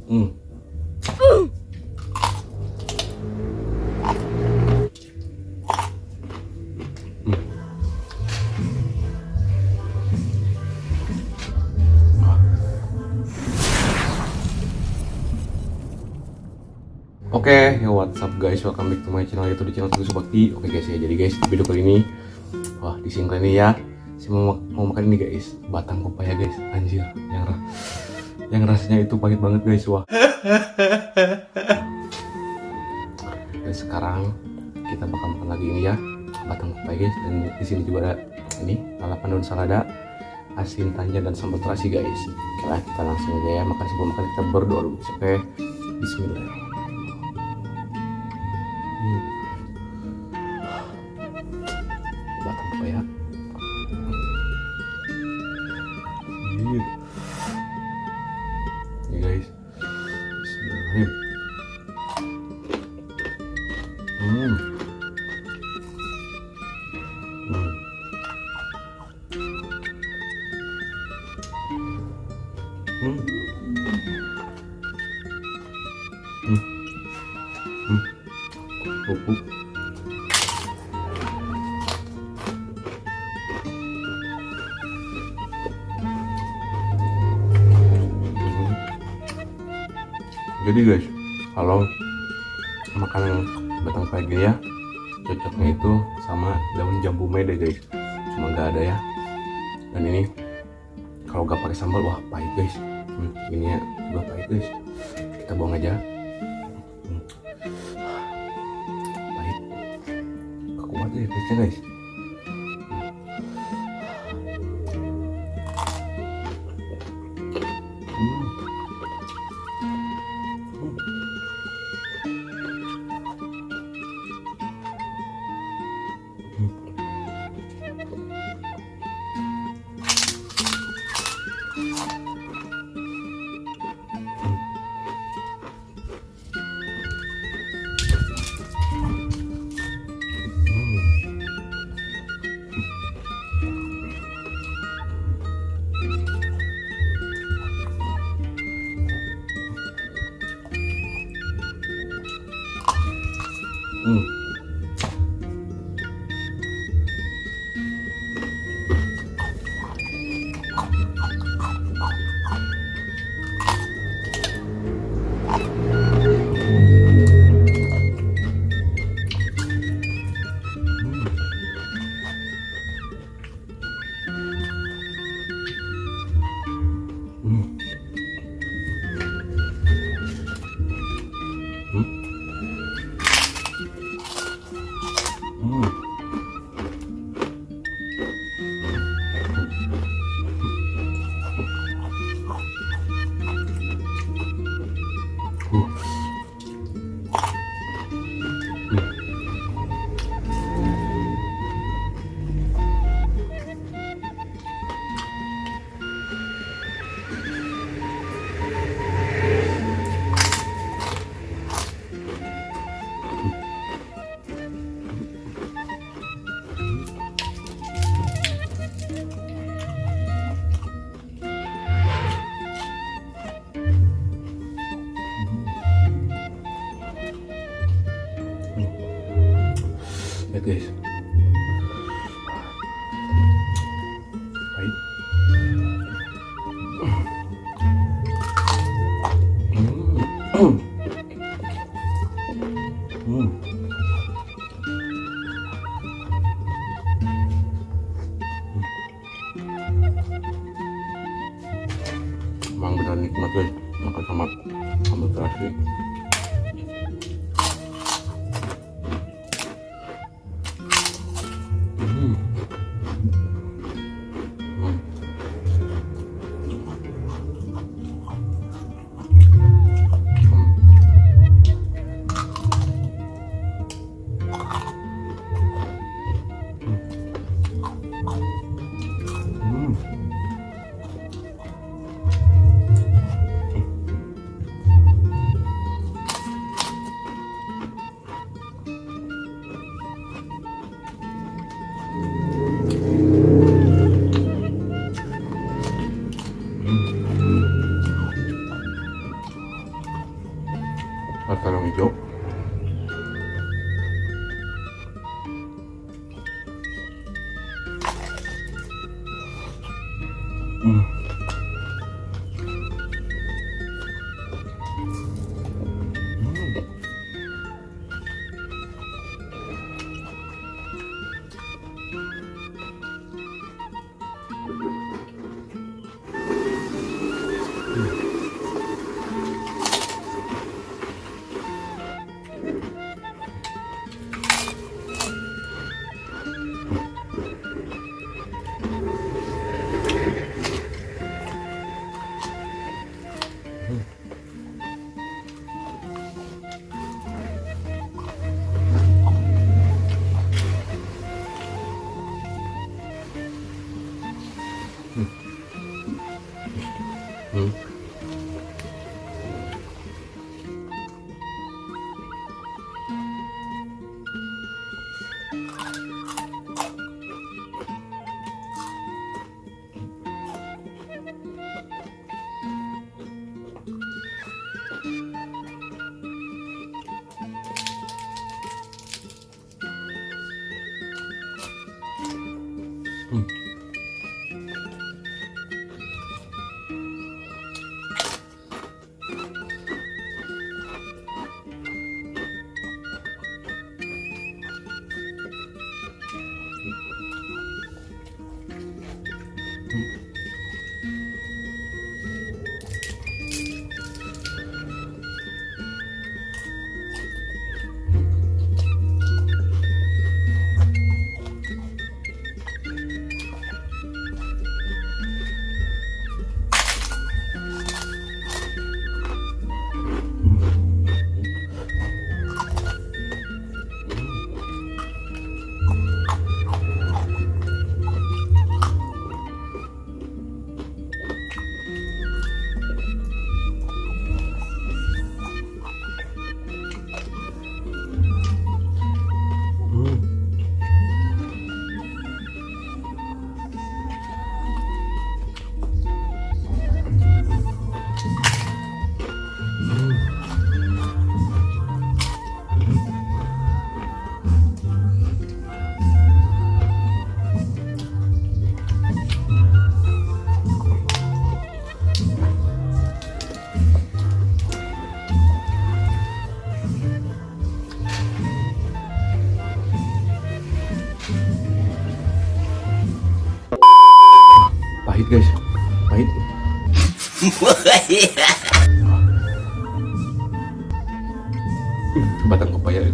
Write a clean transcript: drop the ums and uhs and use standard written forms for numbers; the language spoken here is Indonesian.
Hmm. Oke, ya what's up guys, welcome back to my channel, yaitu di channel Teguh Subakti. Oke guys ya, jadi guys di video kali ini, wah di sini kali ini ya, saya mau makan ini guys, batang pepaya guys, anjir, yang rasanya itu pahit banget guys, wah. Dan sekarang kita bakal makan lagi ini ya, batang pepaya guys, dan di sini juga ada ini lalapan daun salada, asin, tanjan, dan sambal terasi guys. Oke lah, kita langsung aja ya, makan sebelum makan kita berdoa dulu. Oke, Bismillah. Batang pepaya. Ini guys. Bismillahirrahmanirrahim. Hmm. Bubuk. Jadi guys, kalau makan batang pepaya gini ya, cocoknya itu sama daun jambu mede guys, cuma nggak ada ya. Dan ini kalau nggak pakai sambal, wah pahit guys. Ini ya juga pahit guys, kita buang aja. Pahit, gak kuat ya pahitnya guys. Lihat guys, pahit. Emang benar nikmat guys, makan sama sambal terasi. Hmm. Hmm. Hmm. Pahit guys, pahit. Batang pepaya.